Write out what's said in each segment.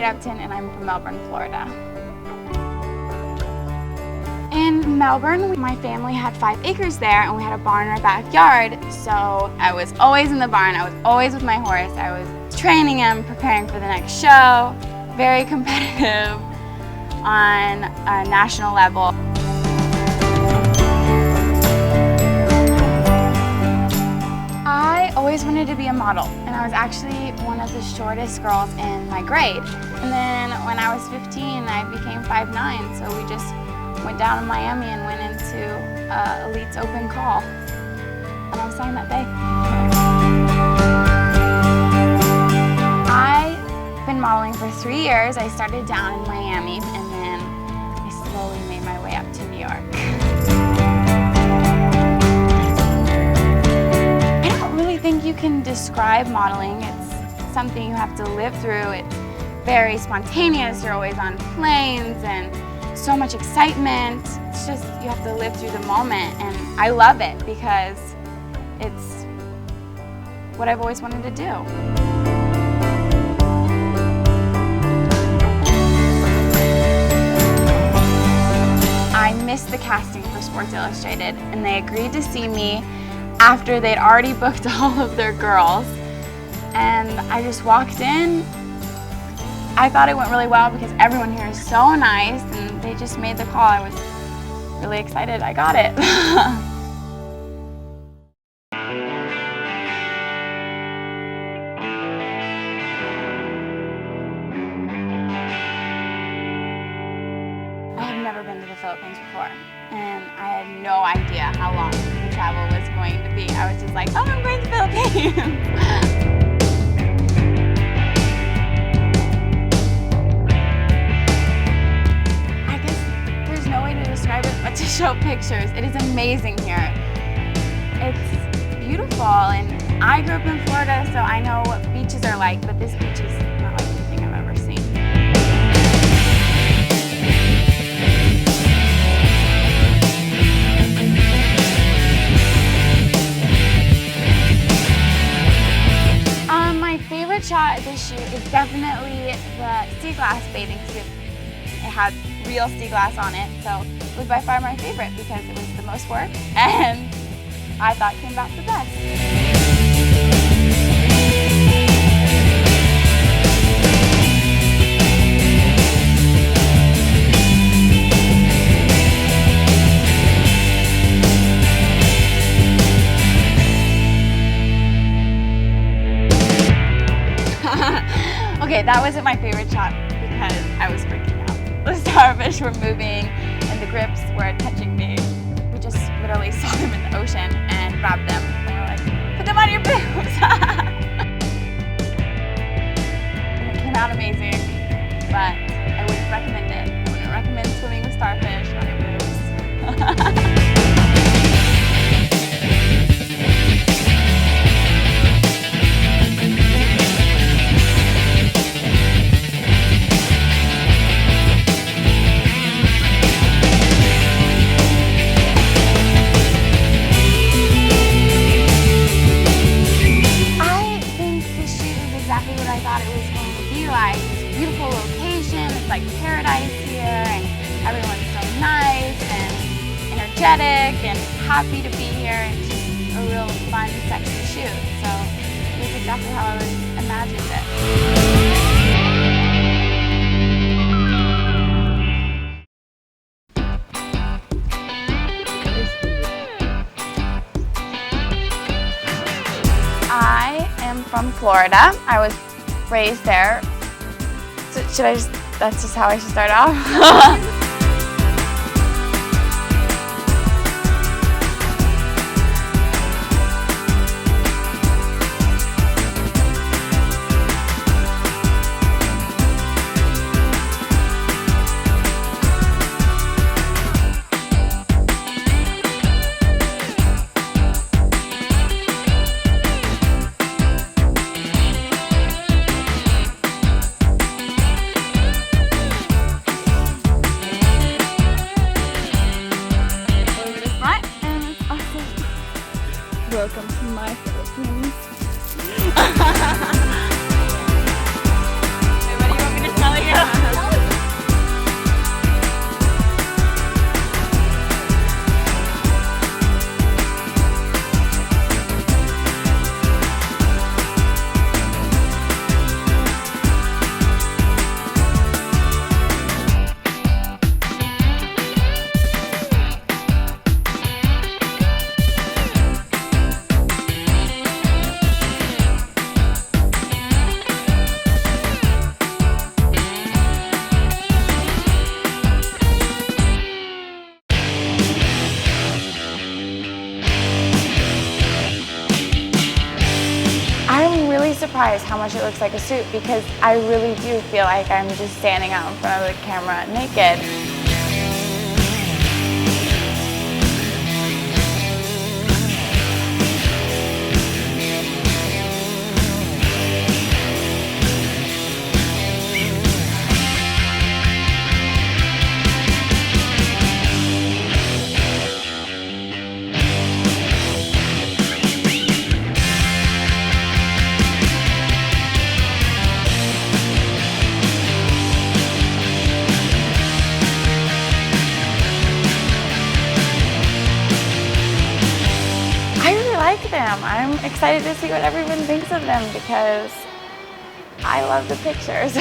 Upton and I'm from Melbourne, Florida. In Melbourne, my family had 5 acres there and we had a barn in our backyard. So I was always in the barn, I was always with my horse, I was training him, preparing for the next show. Very competitive on a national level. I always wanted to be a model, and I was actually one of the shortest girls in my grade. And then when I was 15, I became 5'9", so we just went down to Miami and went into Elite's open call, and I signed that day. I've been modeling for 3 years. I started down in Miami, and then I slowly made my way up to New York. I don't really think you can describe modeling. It's something you have to live through. It's very spontaneous. You're always on planes and so much excitement. It's just, you have to live through the moment, and I love it because it's what I've always wanted to do. I missed the casting for Sports Illustrated, and they agreed to see me after they'd already booked all of their girls. And I just walked in. I thought it went really well because everyone here is so nice, and they just made the call. I was really excited I got it. I have never been to the Philippines before, and I had no idea how long the travel was going to be. I was just like, oh, I'm going to the Philippines. But to show pictures, it is amazing here. It's beautiful, and I grew up in Florida, so I know what beaches are like, but this beach is not like anything I've ever seen. My favorite shot of this shoot is definitely the sea glass bathing suit. It had real sea glass on it, so it was by far my favorite because it was the most work and I thought it came out the best. Okay, that wasn't my favorite shot because I was freaking out. The starfish were moving and the grips were touching me. We just literally saw them in the ocean and grabbed them and we're like, put them on your boobs! And it came out amazing, but I wouldn't recommend it. I wouldn't recommend swimming with starfish on your boobs. Beautiful location, it's like paradise here, and everyone's so nice and energetic and happy to be here, and it's just a real fun, sexy shoot. So it was exactly how I was imagined it. I am from Florida. I was raised there. So that's just how I should start off? surprised how much it looks like a suit, because I really do feel like I'm just standing out in front of the camera naked. I'm excited to see what everyone thinks of them because I love the pictures.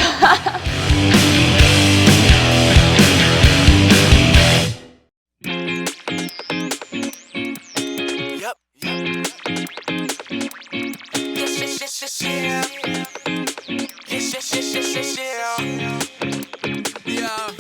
Yep. Yeah.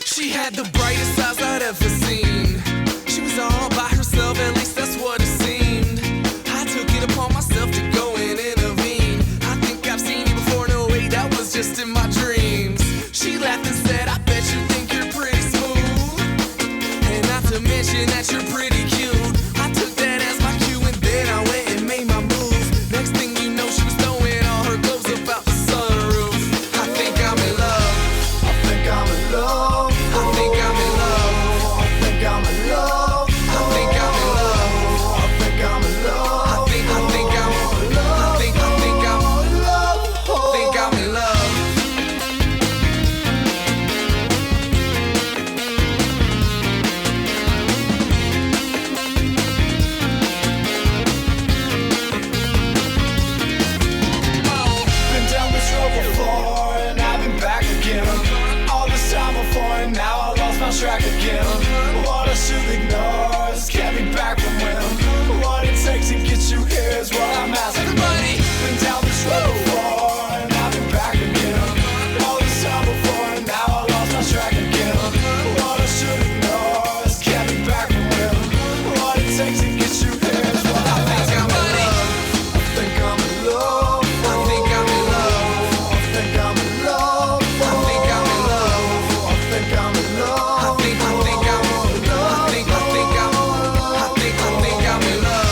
She had the brightest eyes I'd ever seen. She was all by herself, at least that's what it seemed. I took it upon myself to go and intervene. I think I've seen you before, no way, that was just in my dreams. She laughed and said, I bet you think you're pretty smooth, and not to mention that you're pretty cute. I took that as my cue and then I went and made my move. Next thing you know, she was throwing all her clothes about the sunroof. I think I'm in love. I think I'm in love. I think I'm in love. I think I'm in love. I think I'm in love. I think I'm in love. I think I'm in love. I think I'm in love. I think I'm in love. Been down this road before and I've been back again. All this time before and now I lost my track again. What I should ignore just kept me back from when. What it takes to get you here is what I'm asking. Everybody, been down this road before and I've been back again. All this time before and now I lost my track again. What I should ignore just kept me back from when. What it takes to get you here is what I'm asking. I think I'm in love. I think I'm in love. I think I'm in love. I think I'm in love. I think I'm in love. I think I'm in love. I think I'm in love.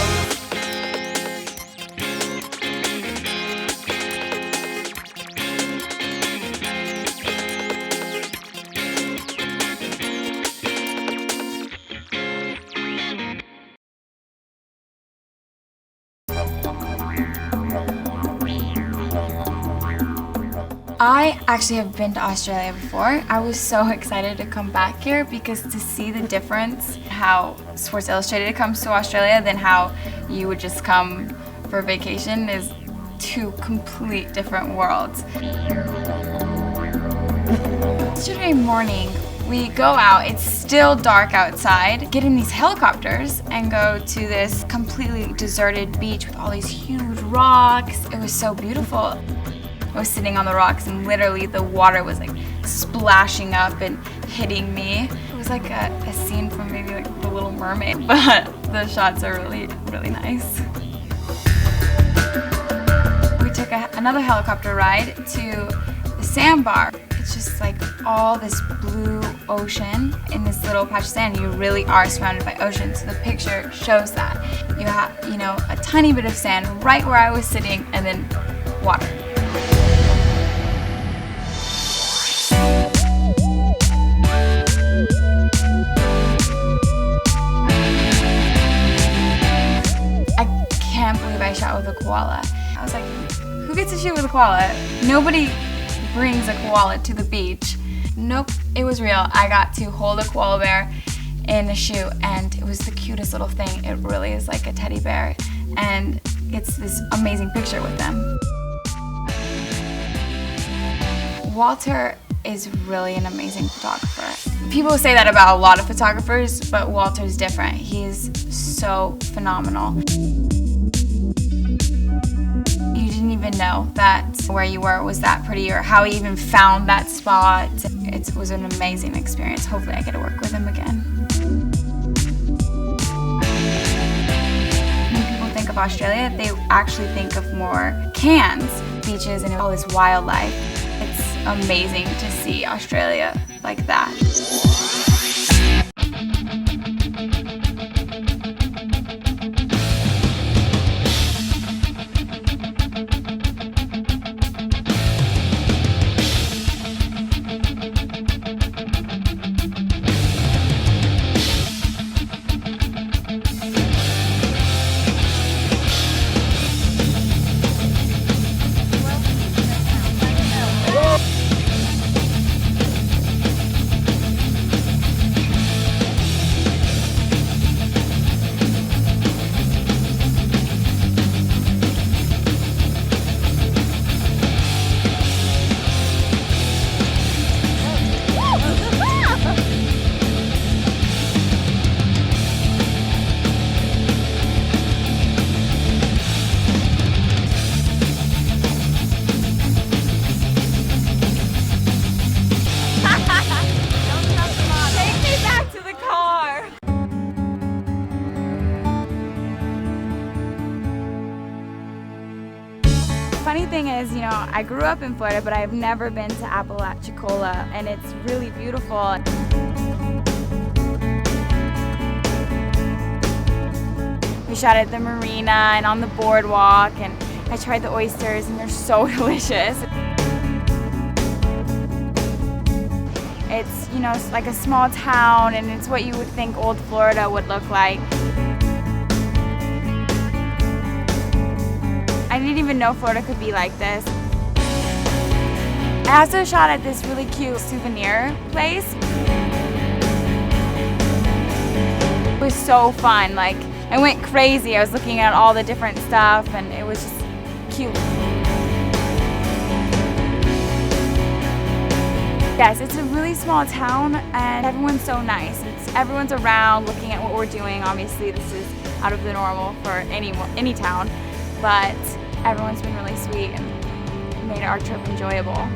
I actually have been to Australia before. I was so excited to come back here because to see the difference, how Sports Illustrated comes to Australia than how you would just come for vacation, is two complete different worlds. Yesterday morning, we go out, it's still dark outside, get in these helicopters and go to this completely deserted beach with all these huge rocks. It was so beautiful. I was sitting on the rocks and literally the water was like splashing up and hitting me. It was like a scene from maybe like The Little Mermaid, but the shots are really, really nice. We took another helicopter ride to the sandbar. It's just like all this blue ocean in this little patch of sand. You really are surrounded by ocean, so the picture shows that. You have, a tiny bit of sand right where I was sitting and then water. I can't believe I shot with a koala. I was like, who gets to shoot with a koala? Nobody brings a koala to the beach. Nope, it was real. I got to hold a koala bear in a shoe and it was the cutest little thing. It really is like a teddy bear and it's this amazing picture with them. Walter is really an amazing photographer. People say that about a lot of photographers, but Walter's different. He's so phenomenal. You didn't even know that where you were was that pretty or how he even found that spot. It was an amazing experience. Hopefully I get to work with him again. When people think of Australia, they actually think of more cans, beaches, and all this wildlife. It's amazing to see Australia like that. Funny thing is, you know, I grew up in Florida, but I've never been to Apalachicola, and it's really beautiful. We shot at the marina and on the boardwalk, and I tried the oysters, and they're so delicious. It's, you know, it's like a small town, and it's what you would think old Florida would look like. I didn't even know Florida could be like this. I also shot at this really cute souvenir place. It was so fun. Like, I went crazy. I was looking at all the different stuff, and it was just cute. Yes, it's a really small town, and everyone's so nice. Everyone's around looking at what we're doing. Obviously, this is out of the normal for any town, but everyone's been really sweet and made our trip enjoyable.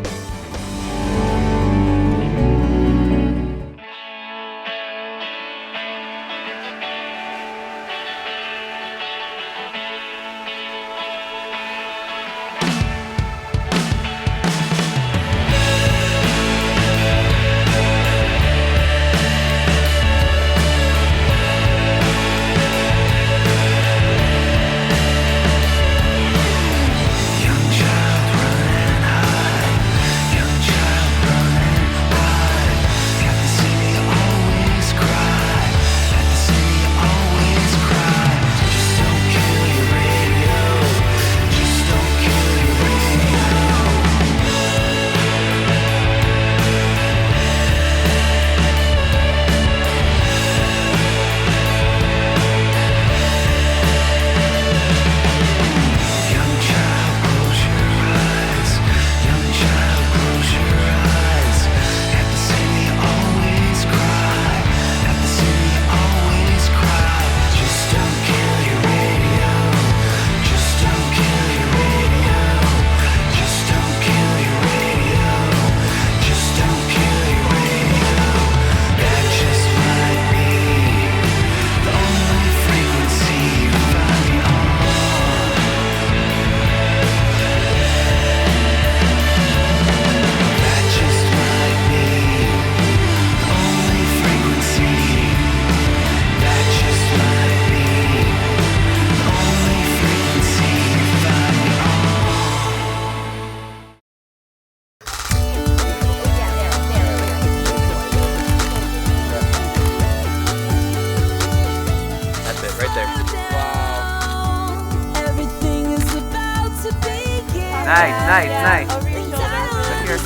Nice. Over your shoulder. Look here.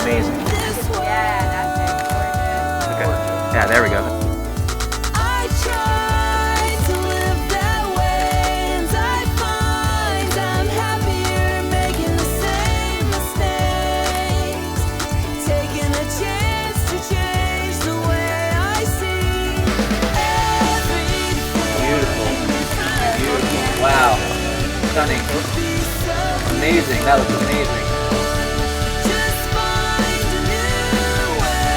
Amazing. Yeah, that's it. Gorgeous. Okay. Yeah, there we go. I try to live that way, and I find I'm happier making the same mistakes, taking a chance to change the way I see everything. Beautiful. Wow. Stunning. Amazing. That looks amazing. Just find a new way.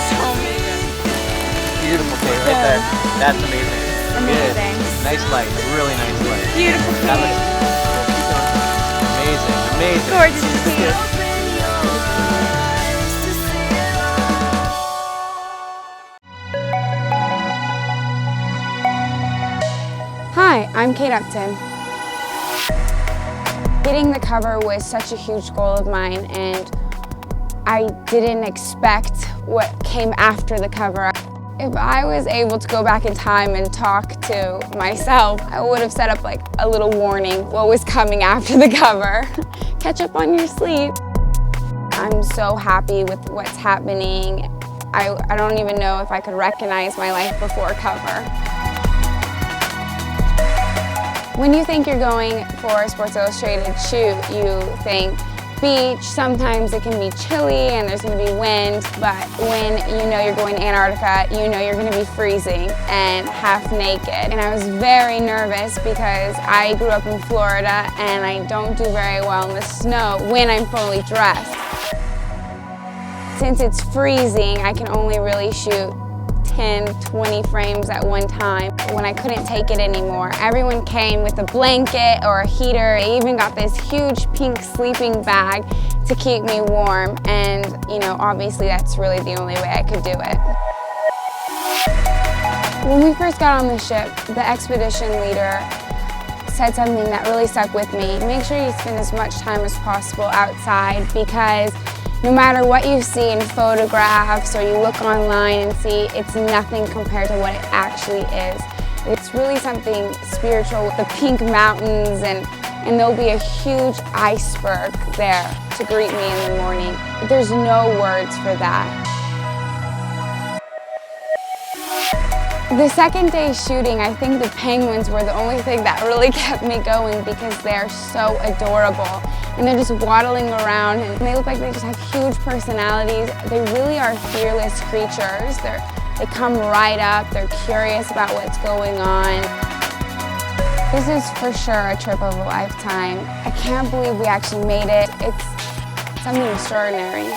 So amazing. there. That's amazing. Amazing. Good. Nice light. Really nice light. Beautiful That Kate. looks amazing. Amazing. Gorgeous Kate. Hi, I'm Kate Upton. Getting the cover was such a huge goal of mine, and I didn't expect what came after the cover. If I was able to go back in time and talk to myself, I would have set up like a little warning what was coming after the cover. Catch up on your sleep. I'm so happy with what's happening. I don't even know if I could recognize my life before cover. When you think you're going for a Sports Illustrated shoot, you think beach. Sometimes it can be chilly and there's going to be wind, but when you know you're going to Antarctica, you know you're going to be freezing and half naked. And I was very nervous because I grew up in Florida and I don't do very well in the snow when I'm fully dressed. Since it's freezing, I can only really shoot 10, 20 frames at one time. When I couldn't take it anymore, everyone came with a blanket or a heater. I even got this huge pink sleeping bag to keep me warm. And, you know, obviously that's really the only way I could do it. When we first got on the ship, the expedition leader said something that really stuck with me. Make sure you spend as much time as possible outside, because no matter what you see in photographs or you look online and see, it's nothing compared to what it actually is. It's really something spiritual with the pink mountains, and there'll be a huge iceberg there to greet me in the morning. There's no words for that. The second day shooting, I think the penguins were the only thing that really kept me going, because they're so adorable. And they're just waddling around and they look like they just have huge personalities. They really are fearless creatures. They come right up, they're curious about what's going on. This is for sure a trip of a lifetime. I can't believe we actually made it. It's something extraordinary.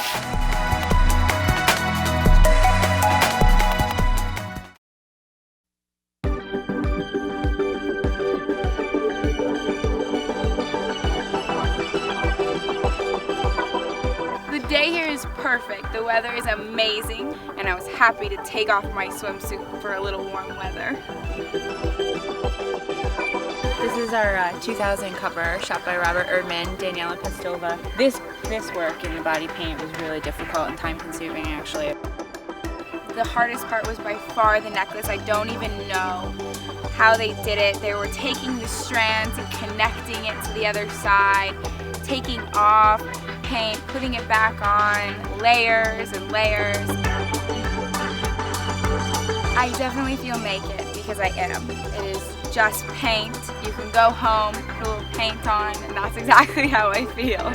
The day here is perfect. The weather is amazing, and I was happy to take off my swimsuit for a little warm weather. This is our 2000 cover, shot by Robert Erdman, Daniela Pestova. This work in the body paint was really difficult and time-consuming, actually. The hardest part was by far the necklace. I don't even know how they did it. They were taking the strands and connecting it to the other side, taking off paint, putting it back on, layers and layers. I definitely feel naked, because I am. It is just paint. You can go home, put a little paint on, and that's exactly how I feel.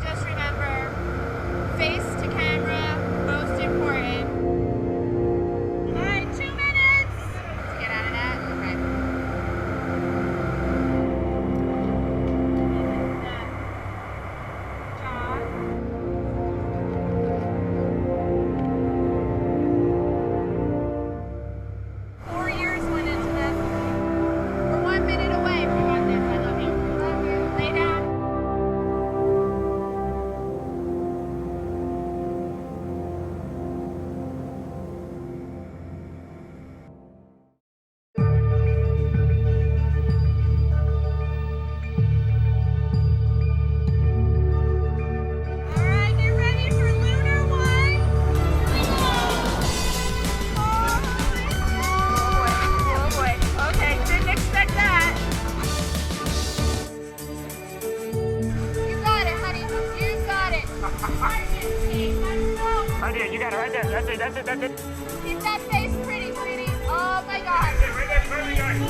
Just remember, face to camera, most important. All right, 2 minutes. Let's get out of that. Okay. John. 4 years went into this. We're 1 minute away if you want this. I love you. Love you. Lay down. Alright, get ready for Lunar 1. Oh boy. Okay, didn't expect that. You got it, honey. You got it. Right there, you got it right there. That's it, that's it, that's it. Keep that face pretty, sweetie. Oh my God. Right there, perfect, right.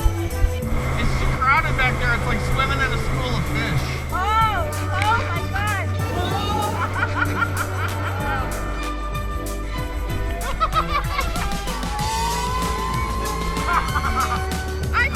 It's too crowded back there. It's like swimming in a school of fish. Oh my God. I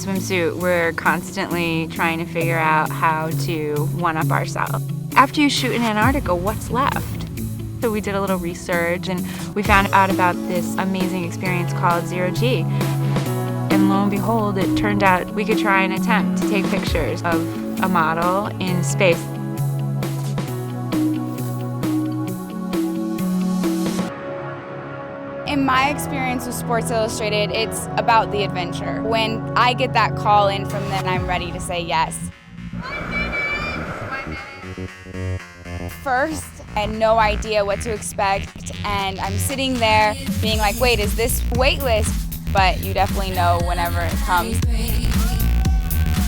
Swimsuit, we're constantly trying to figure out how to one-up ourselves. After you shoot in Antarctica, what's left? So we did a little research and we found out about this amazing experience called Zero G. And lo and behold, it turned out we could try an attempt to take pictures of a model in space. In my experience with Sports Illustrated, it's about the adventure. When I get that call in from them, I'm ready to say yes. First, I had no idea what to expect, and I'm sitting there being like, wait, is this weightless? But you definitely know whenever it comes.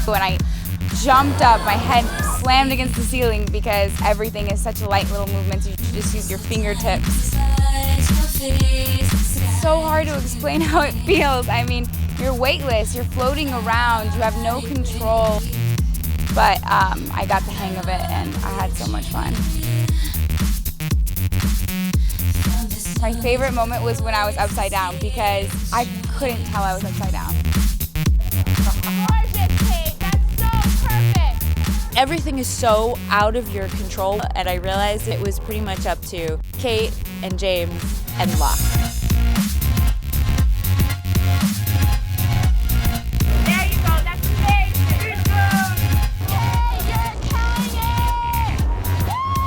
When I jumped up, my head slammed against the ceiling because everything is such light little movements. You just use your fingertips. It's so hard to explain how it feels. I mean, you're weightless, you're floating around, you have no control. But I got the hang of it and I had so much fun. My favorite moment was when I was upside down because I couldn't tell I was upside down. Gorgeous, Kate, that's so perfect. Everything is so out of your control, and I realized it was pretty much up to Kate and James and luck. There you go, that's amazing. You're killing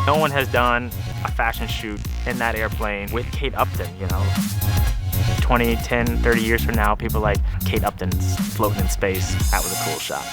it. No one has done a fashion shoot in that airplane with Kate Upton, you know. 20, 10, 30 years from now, people like Kate Upton's floating in space. That was a cool shot.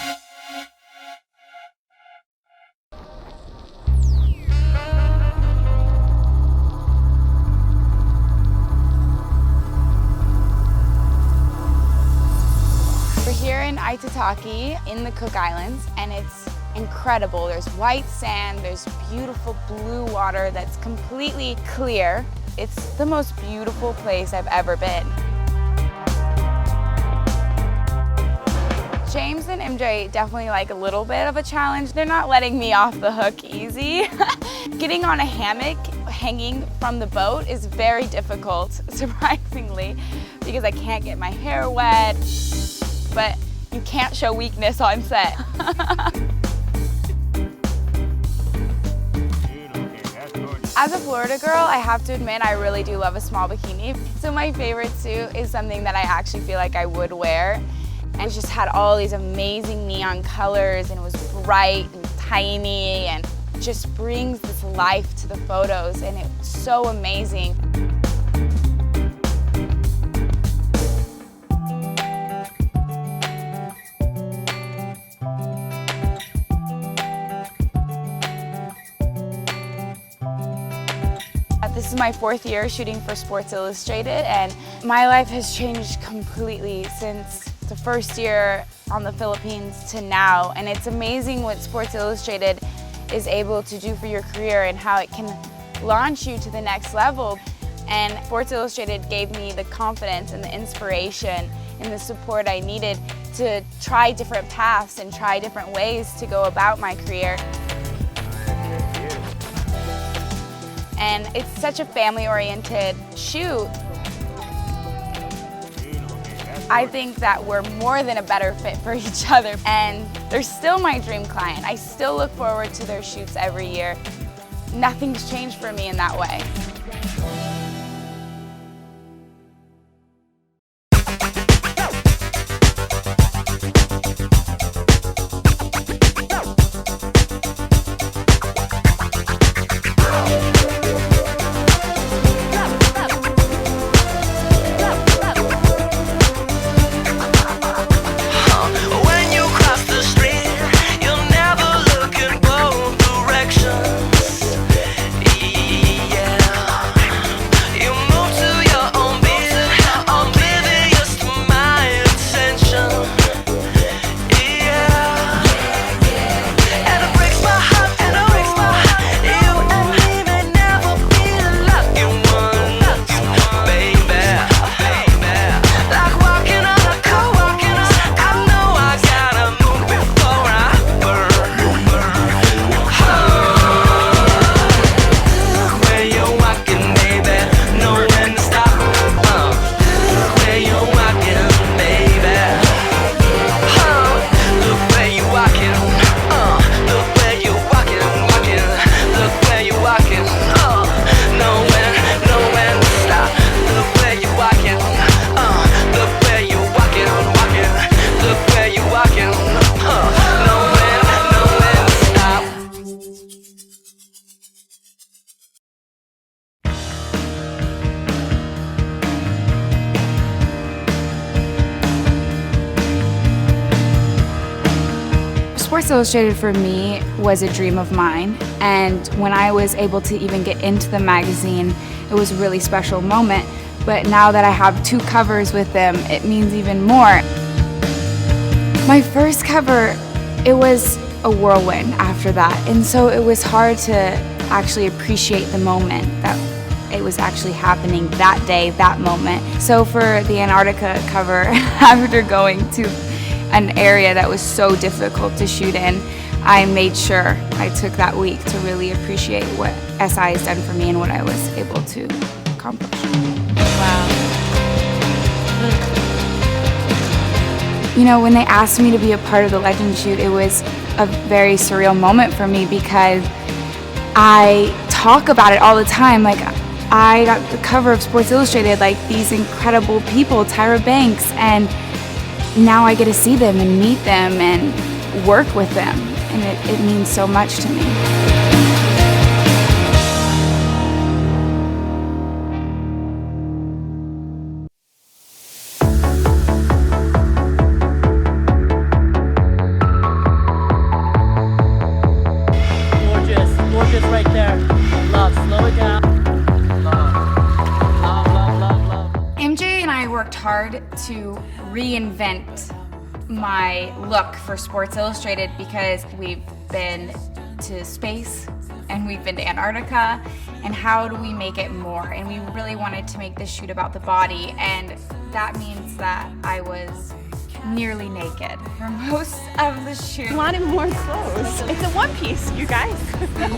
We're here in Aitutaki in the Cook Islands, and it's incredible. There's white sand, there's beautiful blue water that's completely clear. It's the most beautiful place I've ever been. James and MJ definitely like a little bit of a challenge. They're not letting me off the hook easy. Getting on a hammock hanging from the boat is very difficult, surprisingly, because I can't get my hair wet, but you can't show weakness on set. As a Florida girl, I have to admit I really do love a small bikini. So my favorite suit is something that I actually feel like I would wear. And it just had all these amazing neon colors and it was bright and tiny and just brings this life to the photos and it's so amazing. This is my 4th year shooting for Sports Illustrated, and my life has changed completely since the first year on the Philippines to now. And it's amazing what Sports Illustrated is able to do for your career and how it can launch you to the next level. And Sports Illustrated gave me the confidence and the inspiration and the support I needed to try different paths and try different ways to go about my career. And it's such a family-oriented shoot. I think that we're more than a better fit for each other. And they're still my dream client. I still look forward to their shoots every year. Nothing's changed for me in that way. Yeah. Sports Illustrated for me was a dream of mine, and when I was able to even get into the magazine, it was a really special moment. But now that I have 2 covers with them, it means even more. My first cover, it was a whirlwind after that, and so it was hard to actually appreciate the moment that it was actually happening that day, that moment. So for the Antarctica cover, after going to an area that was so difficult to shoot in, I made sure I took that week to really appreciate what SI has done for me and what I was able to accomplish. Wow. You know, when they asked me to be a part of the Legend shoot, it was a very surreal moment for me because I talk about it all the time. Like, I got the cover of Sports Illustrated, like these incredible people, Tyra Banks, and now I get to see them and meet them and work with them, and it means so much to me. Gorgeous right there. Love, slow it down. Love. MJ and I worked hard to reinvent my look for Sports Illustrated because we've been to space and we've been to Antarctica, and how do we make it more? And we really wanted to make this shoot about the body, and that means that I was nearly naked for most of the shoot. Wanted more clothes. It's a one piece, you guys.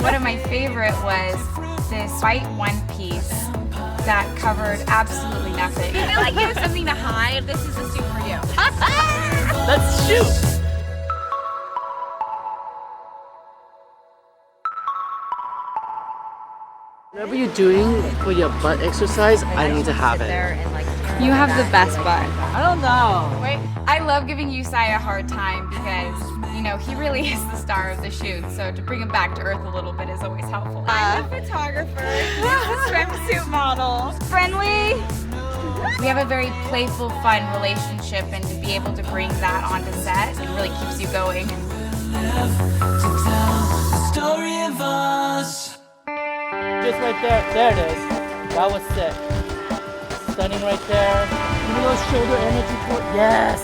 One of my favorite was this white one piece that covered absolutely nothing. I feel like you have something to hide. This is a suit for you. Let's shoot. Whatever you're doing for your butt exercise, I need to have it. You have the best butt. I don't know. Wait, I love giving Yusai a hard time because, you know, he really is the star of the shoot, so to bring him back to earth a little bit is always helpful. I'm a photographer. He's a swimsuit model. Friendly. We have a very playful, fun relationship, and to be able to bring that onto set, it really keeps you going. Just right there. There it is. That was sick. Stunning right there. Give me a little shoulder energy for it. Yes.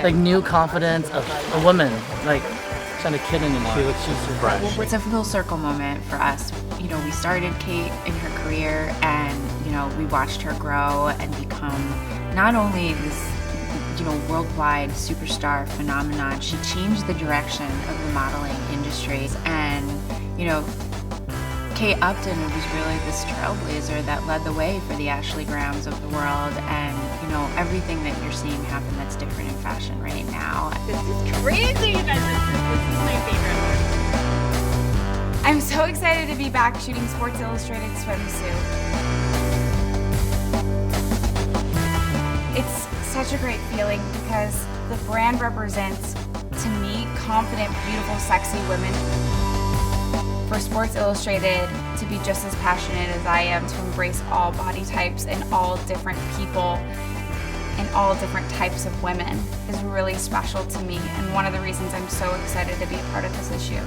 Like new confidence of a woman, like trying to kid anymore. She's fresh. It's a full circle moment for us. You know, we started Kate in her career, and you know, we watched her grow and become not only this, you know, worldwide superstar phenomenon. She changed the direction of the modeling industry, and you know, Kate Upton was really this trailblazer that led the way for the Ashley Grahams of the world, and you know, everything that you're seeing happen that's different in fashion right now. This is crazy, you guys. This is my favorite one. I'm so excited to be back shooting Sports Illustrated swimsuit. It's such a great feeling because the brand represents, to me, confident, beautiful, sexy women. For Sports Illustrated to be just as passionate as I am to embrace all body types and all different people and all different types of women is really special to me, and one of the reasons I'm so excited to be a part of this issue.